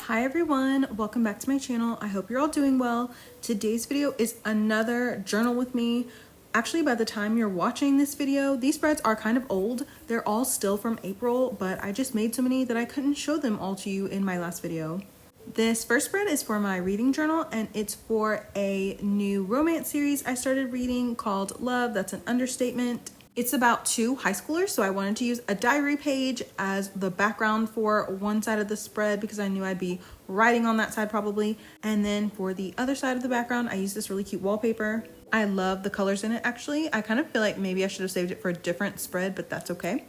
Hi everyone, welcome back to my channel. I hope you're all doing well. Today's video is another journal with me. Actually, by the time you're watching this video, these spreads are kind of old. They're all still from April, but I just made so many that I couldn't show them all to you in my last video. This first spread is for my reading journal, and it's for a new romance series I started reading called Love, That's an Understatement. It's about two high schoolers, so I wanted to use a diary page as the background for one side of the spread because I knew I'd be writing on that side probably. And then for the other side of the background, I used this really cute wallpaper. I love the colors in it actually. I kind of feel like maybe I should have saved it for a different spread, but that's okay.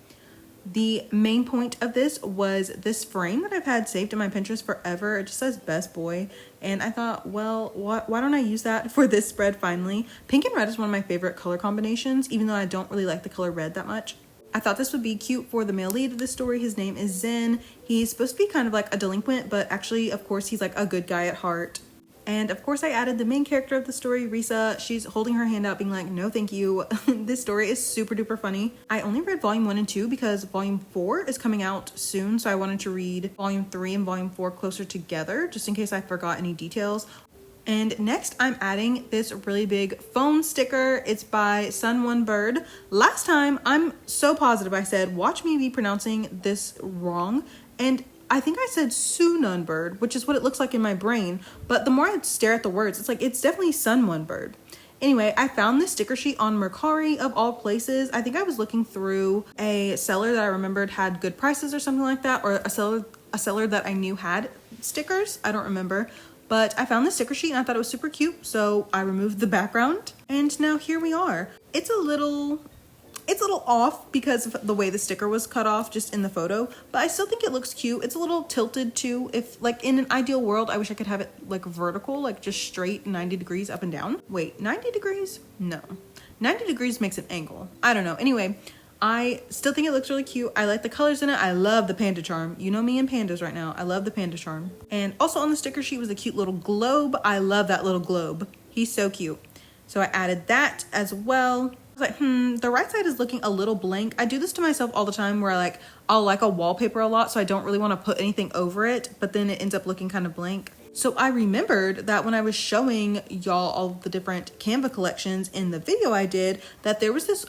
The main point of this was this frame that I've had saved in my Pinterest forever. It just says best boy. And I thought, well, why don't I use that for this spread finally? Pink and red is one of my favorite color combinations, even though I don't really like the color red that much. I thought this would be cute for the male lead of the story. His name is Zen. He's supposed to be kind of like a delinquent, but actually, of course, he's like a good guy at heart. And of course I added the main character of the story, Risa. She's holding her hand out being like, no thank you. This story is super duper funny. I only read volume 1 and 2 because volume 4 is coming out soon. So I wanted to read volume 3 and volume 4 closer together just in case I forgot any details. And next I'm adding this really big phone sticker. It's by Sun One Bird. Last time I'm so positive I said, watch me be pronouncing this wrong. And I think I said Sunun Bird, which is what it looks like in my brain. But the more I stare at the words, it's like, it's definitely Sun One Bird. Anyway, I found this sticker sheet on Mercari of all places. I think I was looking through a seller that I remembered had good prices or something like that, or a seller that I knew had stickers. I don't remember. But I found this sticker sheet and I thought it was super cute. So I removed the background and now here we are. It's a little off because of the way the sticker was cut off just in the photo, but I still think it looks cute. It's a little tilted too. If like in an ideal world, I wish I could have it like vertical, like just straight 90 degrees up and down. Wait, 90 degrees? No, 90 degrees makes an angle. I don't know. Anyway, I still think it looks really cute. I like the colors in it. I love the panda charm. You know me and pandas right now. I love the panda charm. And also on the sticker sheet was a cute little globe. I love that little globe. He's so cute. So I added that as well. I was like, the right side is looking a little blank. I do this to myself all the time where I'll like a wallpaper a lot, so I don't really want to put anything over it, but then it ends up looking kind of blank. So I remembered that when I was showing y'all all the different Canva collections in the video I did, that there was this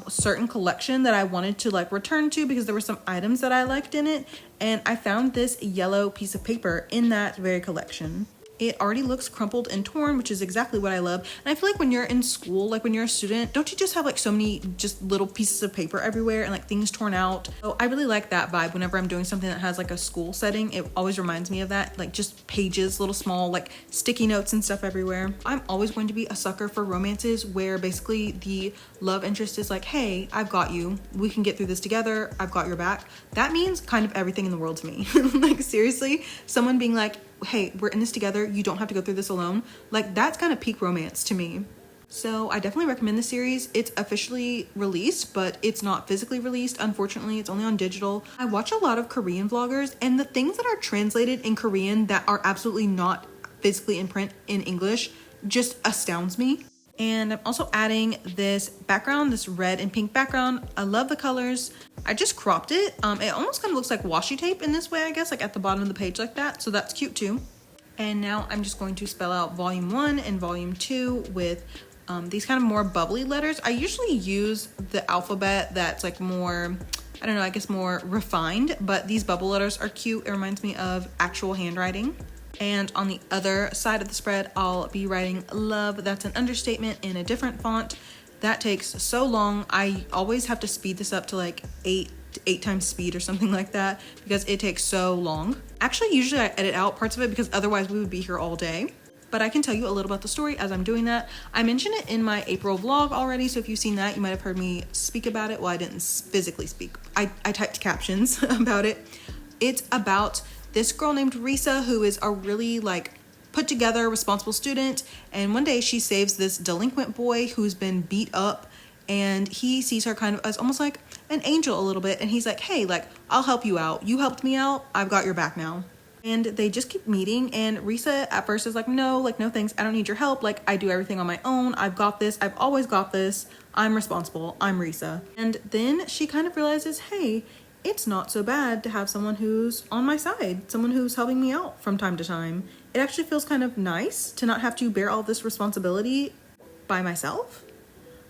certain collection that I wanted to like return to because there were some items that I liked in it, and I found this yellow piece of paper in that very collection. It already looks crumpled and torn, which is exactly what I love. And I feel like when you're in school, like when you're a student, don't you just have like so many just little pieces of paper everywhere and like things torn out? So I really like that vibe whenever I'm doing something that has like a school setting. It always reminds me of that, like just pages, little small like sticky notes and stuff everywhere. I'm always going to be a sucker for romances where basically the love interest is like, hey, I've got you. We can get through this together. I've got your back. That means kind of everything in the world to me. Like seriously, someone being like, hey, we're in this together. You don't have to go through this alone. Like that's kind of peak romance to me. So I definitely recommend the series. It's officially released, but it's not physically released. Unfortunately, it's only on digital. I watch a lot of Korean vloggers, and the things that are translated in Korean that are absolutely not physically in print in English just astounds me. And I'm also adding this background, this red and pink background. I love the colors. I just cropped it. It almost kind of looks like washi tape in this way, I guess, like at the bottom of the page like that. So that's cute too. And now I'm just going to spell out volume 1 and volume 2 with these kind of more bubbly letters. I usually use the alphabet that's like more, I don't know, I guess more refined, but these bubble letters are cute. It reminds me of actual handwriting. And on the other side of the spread, I'll be writing Love, That's an Understatement in a different font. That takes so long. I always have to speed this up to like 8 times speed or something like that because it takes so long. Actually, usually I edit out parts of it because otherwise we would be here all day. But I can tell you a little about the story as I'm doing that. I mentioned it in my April vlog already, so if you've seen that, you might have heard me speak about it. Well, I didn't physically speak. I typed captions about it. It's about this girl named Risa who is a really like put together responsible student, and one day she saves this delinquent boy who's been beat up, and he sees her kind of as almost like an angel a little bit, and he's like, hey, like I'll help you out. You helped me out. I've got your back now. And they just keep meeting, and Risa at first is like, no thanks, I don't need your help. Like I do everything on my own. I've got this. I've always got this. I'm responsible. I'm Risa. And then she kind of realizes, hey, it's not so bad to have someone who's on my side, someone who's helping me out from time to time. It actually feels kind of nice to not have to bear all this responsibility by myself.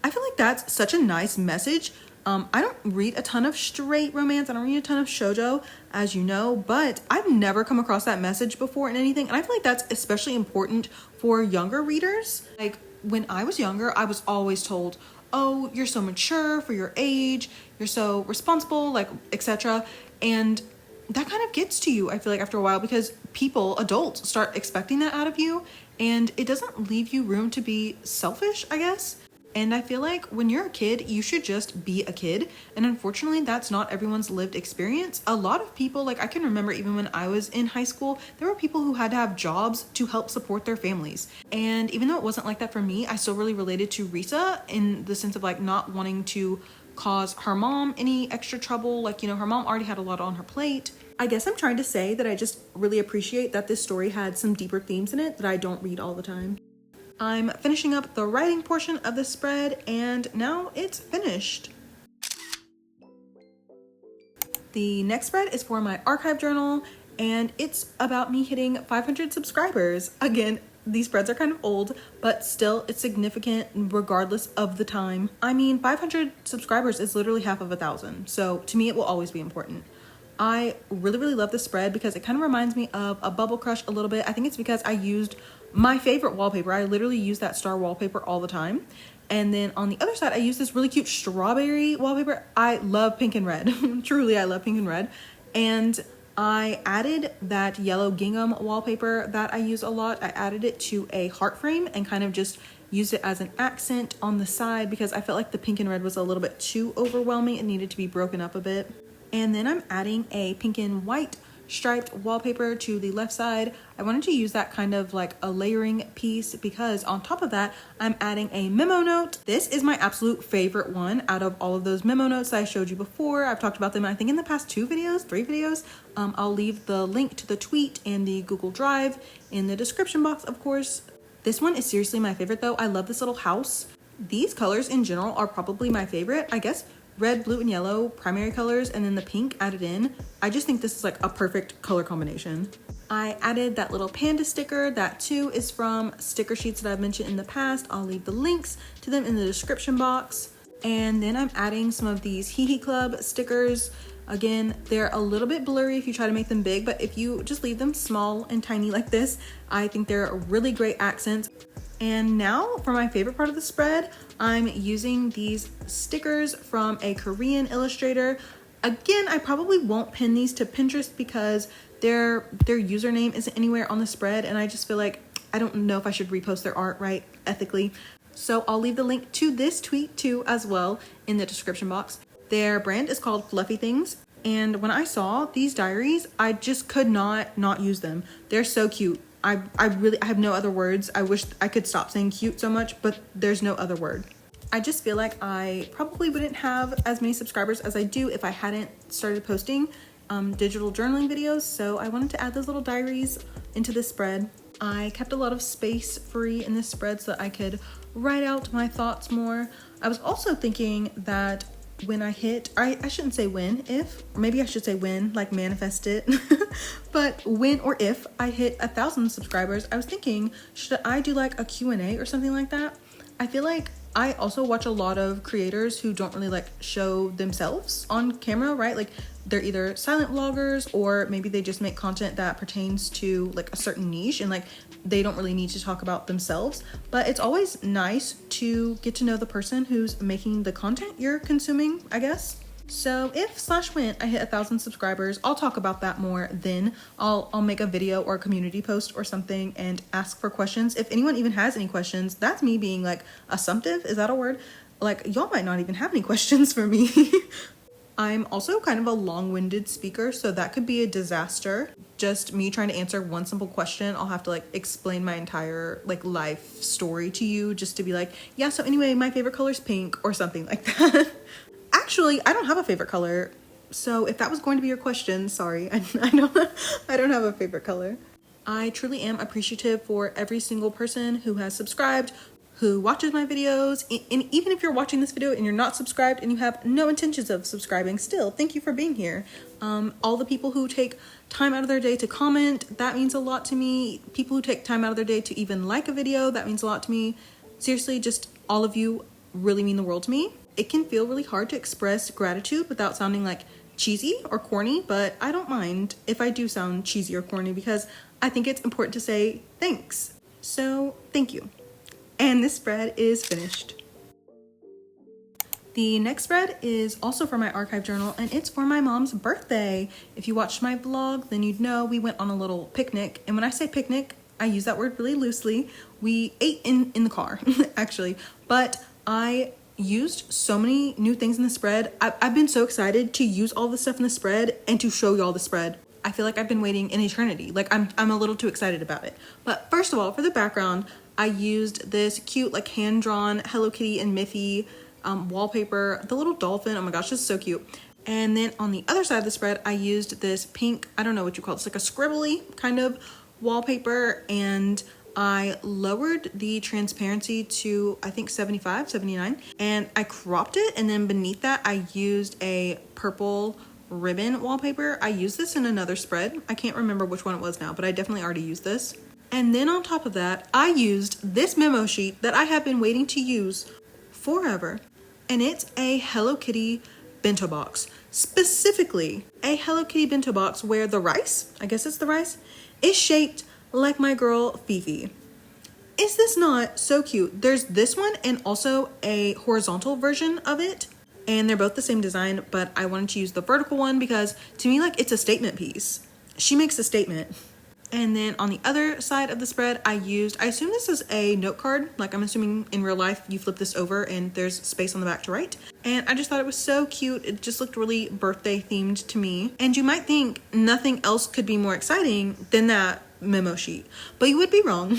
I feel like that's such a nice message. I don't read a ton of straight romance. I don't read a ton of shoujo, as you know, but I've never come across that message before in anything. And I feel like that's especially important for younger readers. Like when I was younger, I was always told, oh, you're so mature for your age, you're so responsible, like, etc. And that kind of gets to you, I feel like, after a while, because people, adults, start expecting that out of you, and it doesn't leave you room to be selfish, I guess. And I feel like when you're a kid, you should just be a kid. And unfortunately, that's not everyone's lived experience. A lot of people, like I can remember even when I was in high school, there were people who had to have jobs to help support their families. And even though it wasn't like that for me, I still really related to Risa in the sense of like not wanting to cause her mom any extra trouble. Like, you know, her mom already had a lot on her plate. I guess I'm trying to say that I just really appreciate that this story had some deeper themes in it that I don't read all the time. I'm finishing up the writing portion of the spread, and now it's finished. The next spread is for my archive journal, and it's about me hitting 500 subscribers. Again, these spreads are kind of old, but still it's significant regardless of the time. I mean, 500 subscribers is literally half of 1,000, so to me it will always be important. I really love this spread because it kind of reminds me of a Bubble Crush a little bit. I think it's because I used my favorite wallpaper. I literally use that star wallpaper all the time. And then on the other side, I use this really cute strawberry wallpaper. I love pink and red. Truly, I love pink and red. And I added that yellow gingham wallpaper that I use a lot. I added it to a heart frame and kind of just used it as an accent on the side because I felt like the pink and red was a little bit too overwhelming. It needed to be broken up a bit. And then I'm adding a pink and white striped wallpaper to the left side. I wanted to use that kind of like a layering piece because on top of that, I'm adding a memo note. This is my absolute favorite one out of all of those memo notes that I showed you before. I've talked about them, I think, in the past 3 videos. I'll leave the link to the tweet and the Google Drive in the description box, of course. This one is seriously my favorite though. I love this little house. These colors in general are probably my favorite. I guess red, blue, and yellow primary colors, and then the pink added in. I just think this is like a perfect color combination. I added that little panda sticker. That too is from sticker sheets that I've mentioned in the past. I'll leave the links to them in the description box. And then I'm adding some of these Hee Hee Club stickers. Again, they're a little bit blurry if you try to make them big, but if you just leave them small and tiny like this, I think they're really great accents. And now for my favorite part of the spread, I'm using these stickers from a Korean illustrator. Again, I probably won't pin these to Pinterest because their username isn't anywhere on the spread, and I just feel like I don't know if I should repost their art right ethically. So I'll leave the link to this tweet too as well in the description box. Their brand is called Fluffy Things, and when I saw these diaries, I just could not use them. They're so cute. I have no other words. I wish I could stop saying cute so much, but there's no other word. I just feel like I probably wouldn't have as many subscribers as I do if I hadn't started posting digital journaling videos. So I wanted to add those little diaries into this spread. I kept a lot of space free in this spread so that I could write out my thoughts more. I was also thinking that when I hit, I shouldn't say when, if, maybe I should say when, like manifest it. But when or if I hit 1,000 subscribers, I was thinking, should I do like a Q&A or something like that? I feel like I also watch a lot of creators who don't really like show themselves on camera, right? Like they're either silent vloggers or maybe they just make content that pertains to like a certain niche and like they don't really need to talk about themselves. But it's always nice to get to know the person who's making the content you're consuming, I guess. So if/when I hit 1,000 subscribers, I'll talk about that more then. I'll make a video or a community post or something and ask for questions. If anyone even has any questions, that's me being like assumptive. Is that a word? Like y'all might not even have any questions for me. I'm also kind of a long-winded speaker, so that could be a disaster. Just me trying to answer one simple question, I'll have to like explain my entire like life story to you just to be like, yeah, so anyway, my favorite color is pink or something like that. Actually, I don't have a favorite color. So if that was going to be your question, sorry, I don't have a favorite color. I truly am appreciative for every single person who has subscribed, who watches my videos. And even if you're watching this video and you're not subscribed and you have no intentions of subscribing, still, thank you for being here. All the people who take time out of their day to comment, that means a lot to me. People who take time out of their day to even like a video, that means a lot to me. Seriously, just all of you really mean the world to me. It can feel really hard to express gratitude without sounding like cheesy or corny, but I don't mind if I do sound cheesy or corny because I think it's important to say thanks. So thank you. And this spread is finished. The next spread is also for my archive journal, and it's for my mom's birthday. If you watched my vlog, then you'd know we went on a little picnic. And when I say picnic, I use that word really loosely. We ate in the car, actually, but I used so many new things in the spread. I've been so excited to use all the stuff in the spread and to show y'all the spread. I feel like I've been waiting an eternity. Like I'm a little too excited about it. But first of all, for the background, I used this cute like hand-drawn Hello Kitty and Miffy wallpaper. The little dolphin, oh my gosh, this is so cute. And then on the other side of the spread, I used this pink, I don't know what you call it, it's like a scribbly kind of wallpaper, and I lowered the transparency to I think 75, 79, and I cropped it, and then beneath that I used a purple ribbon wallpaper. I used this in another spread. I can't remember which one it was now, but I definitely already used this. And then on top of that, I used this memo sheet that I have been waiting to use forever, and it's a Hello Kitty bento box. Specifically, a Hello Kitty bento box where the rice, I guess it's the rice, is shaped like my girl Fifi. Is this not so cute? There's this one and also a horizontal version of it, and they're both the same design, but I wanted to use the vertical one because to me, like, it's a statement piece. She makes a statement. And then on the other side of the spread, I assume this is a note card. Like, I'm assuming in real life you flip this over and there's space on the back to write. And I just thought it was so cute. It just looked really birthday themed to me. And you might think nothing else could be more exciting than that memo sheet, but you would be wrong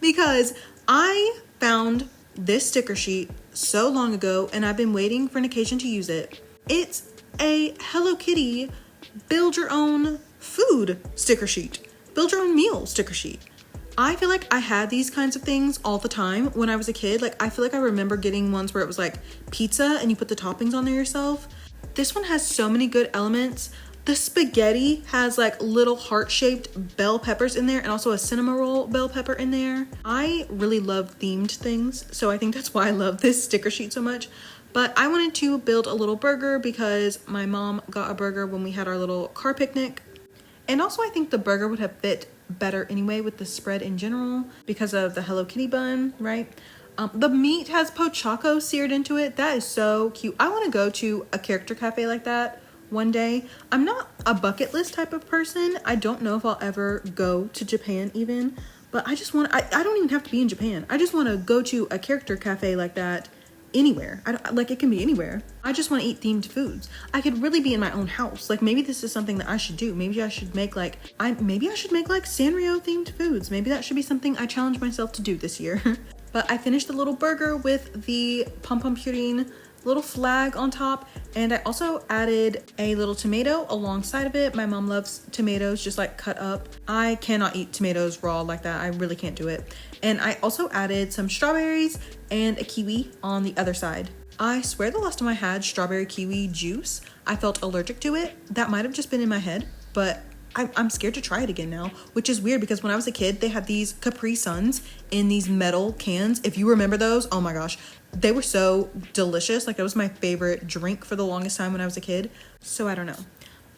because I found this sticker sheet so long ago and I've been waiting for an occasion to use it. It's a Hello Kitty build your own food sticker sheet. Build your own meal sticker sheet. I feel like I had these kinds of things all the time when I was a kid. Like, I feel like I remember getting ones where it was like pizza and you put the toppings on there yourself. This one has so many good elements. The spaghetti has like little heart-shaped bell peppers in there and also a cinnamon roll bell pepper in there. I really love themed things, so I think that's why I love this sticker sheet so much. But I wanted to build a little burger because my mom got a burger when we had our little car picnic. And also I think the burger would have fit better anyway with the spread in general because of the Hello Kitty bun, right? The meat has pochacco seared into it. That is so cute. I want to go to a character cafe like that one day. I'm not a bucket list type of person. I don't know if I'll ever go to Japan even, but I just want, I don't even have to be in Japan. I just want to go to a character cafe like that anywhere. Like, it can be anywhere. I just want to eat themed foods. I could really be in my own house. Like, maybe this is something that I should do. Maybe I should make like Sanrio themed foods. Maybe that should be something I challenge myself to do this year. But I finished the little burger with the pom pom purine little flag on top, and I also added a little tomato alongside of it. My mom loves tomatoes just like cut up. I cannot eat tomatoes raw like that. I really can't do it. And I also added some strawberries and a kiwi on the other side. I swear the last time I had strawberry kiwi juice, I felt allergic to it. That might have just been in my head, but I'm scared to try it again now, which is weird because when I was a kid, they had these Capri Suns in these metal cans. If you remember those, oh my gosh, they were so delicious. Like, it was my favorite drink for the longest time when I was a kid. So I don't know.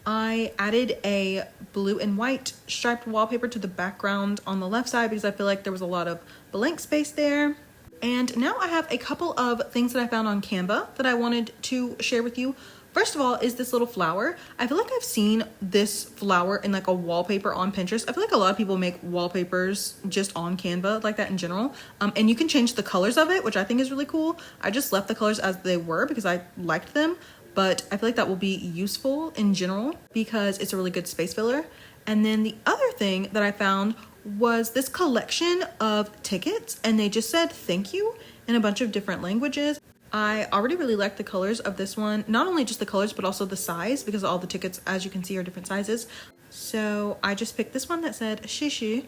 I added a blue and white striped wallpaper to the background on the left side because I feel like there was a lot of blank space there. And now I have a couple of things that I found on Canva that I wanted to share with you. First of all is this little flower. I feel like I've seen this flower in like a wallpaper on Pinterest. I feel like a lot of people make wallpapers just on Canva like that in general. And you can change the colors of it, which I think is really cool. I just left the colors as they were because I liked them, but I feel like that will be useful in general because it's a really good space filler. And then the other thing that I found was this collection of tickets, and they just said thank you in a bunch of different languages. I already really like the colors of this one, not only just the colors but also the size, because all the tickets, as you can see, are different sizes. So I just picked this one that said shishi,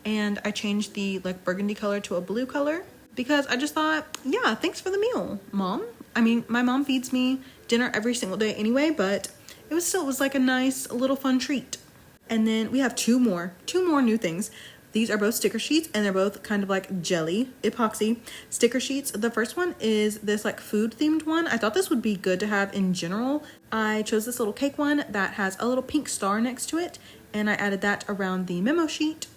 and I changed the like burgundy color to a blue color because I just thought, yeah, thanks for the meal, Mom. I mean, my mom feeds me dinner every single day anyway, but it was like a nice little fun treat. And then we have two more new things. These are both sticker sheets, and they're both kind of like jelly epoxy sticker sheets. The first one is this like food themed one. I thought this would be good to have in general. I chose this little cake one that has a little pink star next to it, and I added that around the memo sheet.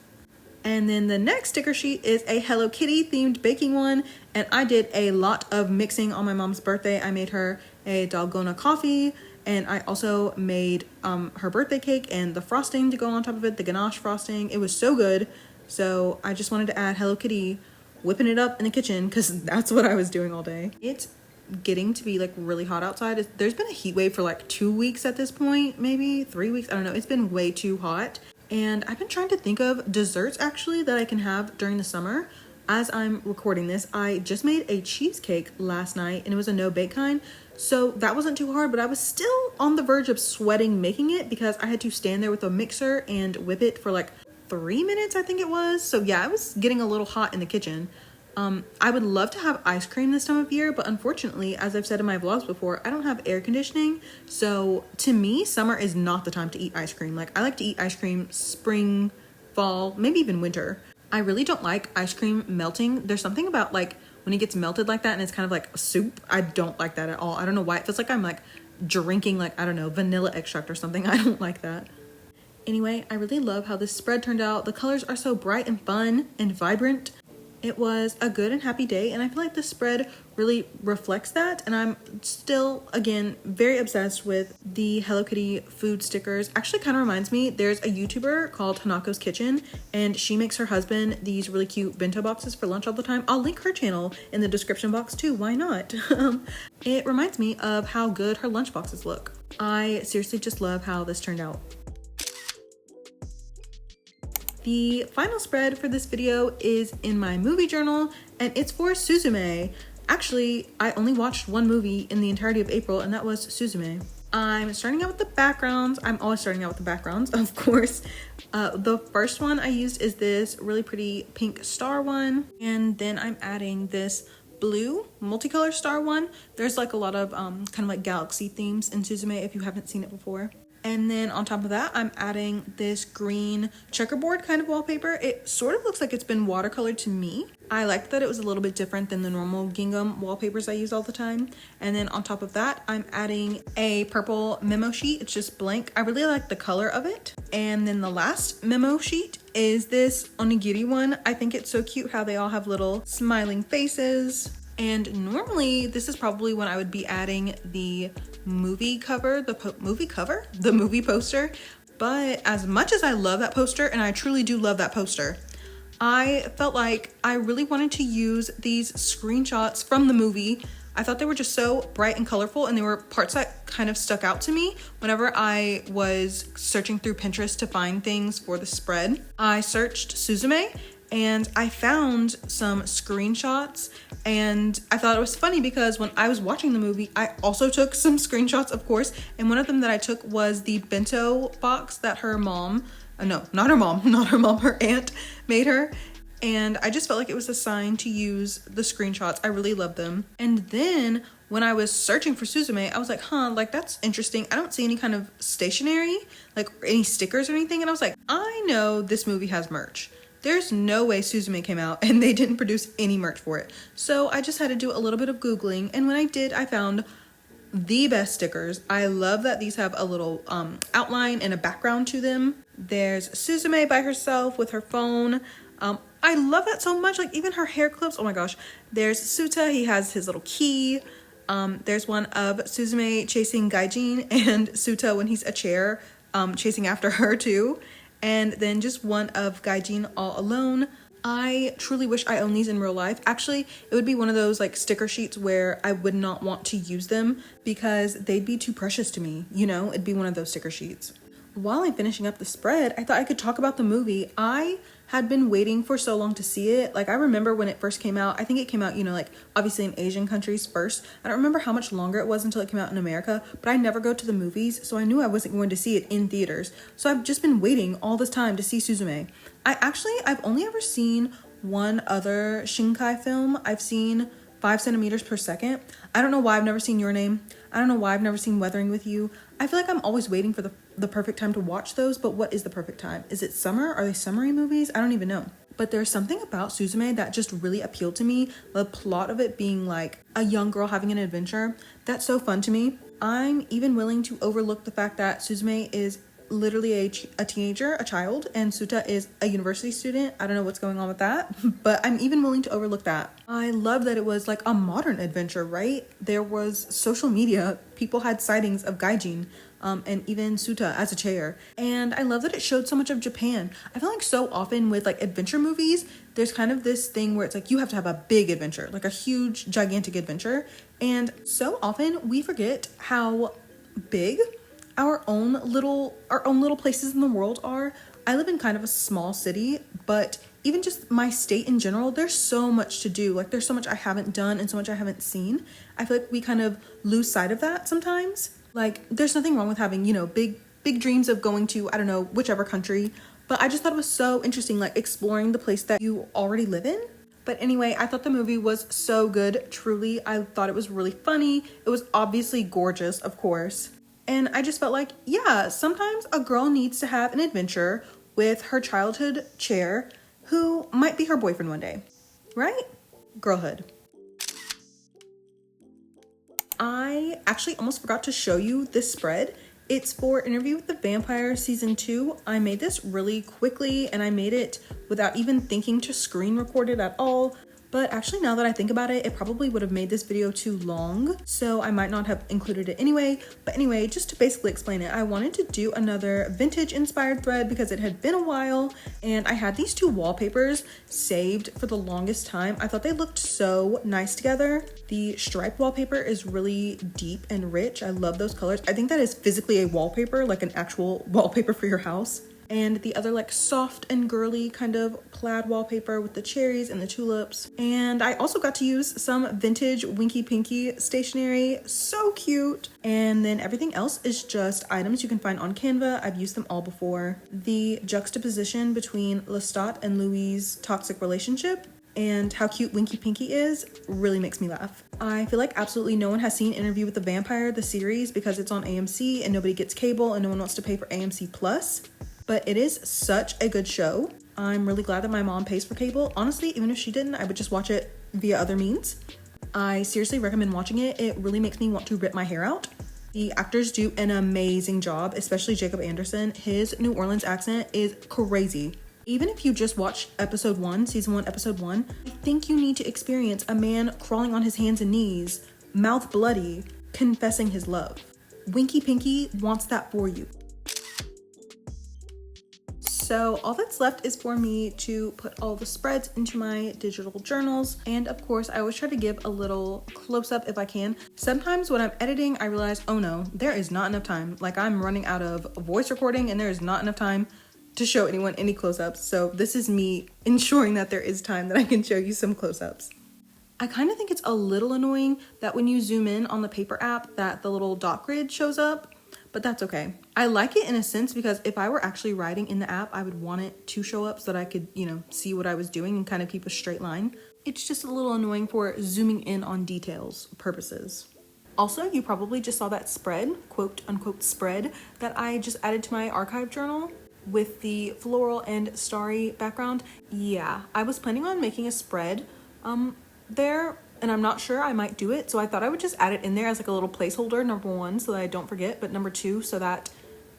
And then the next sticker sheet is a Hello Kitty themed baking one, and I did a lot of mixing on my mom's birthday. I made her a dalgona coffee, and I also made her birthday cake and the frosting to go on top of it, the ganache frosting. It was so good. So I just wanted to add Hello Kitty, whipping it up in the kitchen because that's what I was doing all day. It's getting to be like really hot outside. There's been a heat wave for like 2 weeks at this point, maybe 3 weeks. I don't know. It's been way too hot. And I've been trying to think of desserts actually that I can have during the summer. As I'm recording this, I just made a cheesecake last night, and it was a no-bake kind. So that wasn't too hard, but I was still on the verge of sweating making it because I had to stand there with a mixer and whip it for like 3 minutes, I think it was. So yeah, I was getting a little hot in the kitchen. I would love to have ice cream this time of year, but unfortunately, as I've said in my vlogs before, I don't have air conditioning. So to me, summer is not the time to eat ice cream. Like I like to eat ice cream spring, fall, maybe even winter. I really don't like ice cream melting. There's something about like when it gets melted like that and it's kind of like a soup. I don't like that at all. I don't know why. It feels like I'm like drinking like, I don't know, vanilla extract or something. I don't like that. Anyway, I really love how this spread turned out. The colors are so bright and fun and vibrant. It was a good and happy day, and I feel like the spread really reflects that, and I'm still, again, very obsessed with the Hello Kitty food stickers. Actually kind of reminds me, there's a YouTuber called Hanako's Kitchen, and she makes her husband these really cute bento boxes for lunch all the time. I'll link her channel in the description box too, why not? It reminds me of how good her lunch boxes look. I seriously just love how this turned out. The final spread for this video is in my movie journal, and it's for Suzume. Actually, I only watched one movie in the entirety of April, and that was Suzume. I'm starting out with the backgrounds. I'm always starting out with the backgrounds, of course. The first one I used is this really pretty pink star one, and then I'm adding this blue multicolor star one. There's like a lot of kind of like galaxy themes in Suzume if you haven't seen it before. And then on top of that, I'm adding this green checkerboard kind of wallpaper. It sort of looks like it's been watercolored to me. I liked that it was a little bit different than the normal gingham wallpapers I use all the time. And then on top of that, I'm adding a purple memo sheet. It's just blank. I really like the color of it. And then the last memo sheet is this onigiri one. I think it's so cute how they all have little smiling faces. And normally this is probably when I would be adding the movie cover, the movie poster. But as much as I love that poster, and I truly do love that poster, I felt like I really wanted to use these screenshots from the movie. I thought they were just so bright and colorful, and they were parts that kind of stuck out to me whenever I was searching through Pinterest to find things for the spread. I searched Suzume, and I found some screenshots, and I thought it was funny because when I was watching the movie, I also took some screenshots, of course, and one of them that I took was the bento box that her mom, her aunt made her, and I just felt like it was a sign to use the screenshots. I really love them. And then when I was searching for Suzume, I was like, like that's interesting. I don't see any kind of stationery, like any stickers or anything, and I was like, I know this movie has merch. There's no way Suzume came out and they didn't produce any merch for it. So I just had to do a little bit of Googling, and when I did, I found the best stickers. I love that these have a little outline and a background to them. There's Suzume by herself with her phone. I love that so much, like even her hair clips, oh my gosh. There's Suta, he has his little key. There's one of Suzume chasing Gaijin and Suta when he's a chair chasing after her too. And then just one of Gaijin all alone. I truly wish I owned these in real life. Actually, it would be one of those like sticker sheets where I would not want to use them because they'd be too precious to me, you know? It'd be one of those sticker sheets. While I'm finishing up the spread, I thought I could talk about the movie. I had been waiting for so long to see it. Like I remember when it first came out, I think it came out, you know, like obviously in Asian countries first. I don't remember how much longer it was until it came out in America, but I never go to the movies, so I knew I wasn't going to see it in theaters. So I've just been waiting all this time to see Suzume. I've only ever seen one other Shinkai film. I've seen 5 centimeters per second. I don't know why I've never seen Your Name. I don't know why I've never seen Weathering with You. I feel like I'm always waiting for the perfect time to watch those, but what is the perfect time? Is it summer? Are they summery movies? I don't even know. But there's something about Suzume that just really appealed to me. The plot of it being like a young girl having an adventure. That's so fun to me. I'm even willing to overlook the fact that Suzume is literally a teenager, a child, and Suta is a university student. I don't know what's going on with that, but I'm even willing to overlook that. I love that it was like a modern adventure, right? There was social media. People had sightings of gaijin, and even Suta as a chair. And I love that it showed so much of Japan. I feel like so often with like adventure movies, there's kind of this thing where it's like you have to have a big adventure, like a huge, gigantic adventure. And so often we forget how big our own little places in the world are. I live in kind of a small city, but even just my state in general, there's so much to do. Like there's so much I haven't done and so much I haven't seen. I feel like we kind of lose sight of that sometimes. Like there's nothing wrong with having, you know, big dreams of going to, I don't know, whichever country. But I just thought it was so interesting, like exploring the place that you already live in. But anyway, I thought the movie was so good. Truly, I thought it was really funny. It was obviously gorgeous, of course. And I just felt like, yeah, sometimes a girl needs to have an adventure with her childhood chair who might be her boyfriend one day, right? Girlhood. I actually almost forgot to show you this spread. It's for Interview with the Vampire Season 2. I made this really quickly and I made it without even thinking to screen record it at all. But actually, now that I think about it, it probably would have made this video too long, so I might not have included it anyway. But anyway, just to basically explain it, I wanted to do another vintage inspired thread because it had been a while and I had these two wallpapers saved for the longest time. I thought they looked so nice together. The striped wallpaper is really deep and rich. I love those colors. I think that is physically a wallpaper, like an actual wallpaper for your house. And the other like soft and girly kind of plaid wallpaper with the cherries and the tulips. And I also got to use some vintage Winky Pinky stationery, so cute. And then everything else is just items you can find on Canva. I've used them all before. The juxtaposition between Lestat and Louis' toxic relationship and how cute Winky Pinky is really makes me laugh. I feel like absolutely no one has seen Interview with the Vampire, the series, because it's on AMC and nobody gets cable and no one wants to pay for AMC Plus. But it is such a good show. I'm really glad that my mom pays for cable. Honestly, even if she didn't, I would just watch it via other means. I seriously recommend watching it. It really makes me want to rip my hair out. The actors do an amazing job, especially Jacob Anderson. His New Orleans accent is crazy. Even if you just watch episode 1, season 1, episode 1, I think you need to experience a man crawling on his hands and knees, mouth bloody, confessing his love. Winky Pinky wants that for you. So all that's left is for me to put all the spreads into my digital journals. And of course, I always try to give a little close-up if I can. Sometimes when I'm editing, I realize, oh no, there is not enough time. Like I'm running out of voice recording and there is not enough time to show anyone any close-ups. So this is me ensuring that there is time that I can show you some close-ups. I kind of think it's a little annoying that when you zoom in on the paper app that the little dot grid shows up. But that's okay. I like it in a sense because if I were actually writing in the app, I would want it to show up so that I could, you know, see what I was doing and kind of keep a straight line. It's just a little annoying for zooming in on details purposes. Also, you probably just saw that spread, quote unquote spread, that I just added to my archive journal with the floral and starry background. Yeah, I was planning on making a spread there. And I'm not sure, I might do it. So I thought I would just add it in there as like a little placeholder, number 1, so that I don't forget. But number 2, so that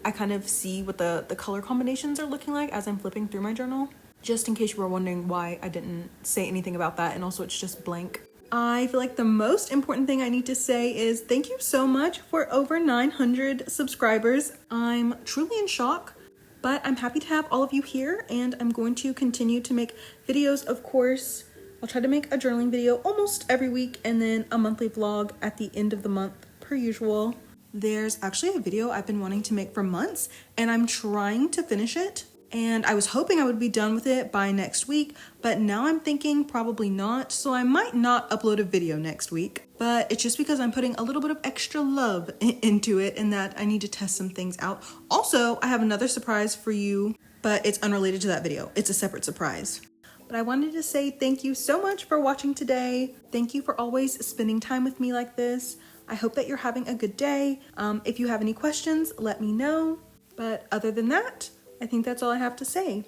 I kind of see what the color combinations are looking like as I'm flipping through my journal. Just in case you were wondering why I didn't say anything about that. And also it's just blank. I feel like the most important thing I need to say is thank you so much for over 900 subscribers. I'm truly in shock, but I'm happy to have all of you here. And I'm going to continue to make videos, of course. I'll try to make a journaling video almost every week and then a monthly vlog at the end of the month per usual. There's actually a video I've been wanting to make for months and I'm trying to finish it. And I was hoping I would be done with it by next week, but now I'm thinking probably not. So I might not upload a video next week, but it's just because I'm putting a little bit of extra love into it and that I need to test some things out. Also, I have another surprise for you, but it's unrelated to that video. It's a separate surprise. But I wanted to say thank you so much for watching today. Thank you for always spending time with me like this. I hope that you're having a good day. If you have any questions, let me know. But other than that, I think that's all I have to say.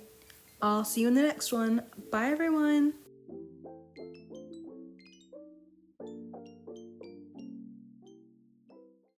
I'll see you in the next one. Bye, everyone.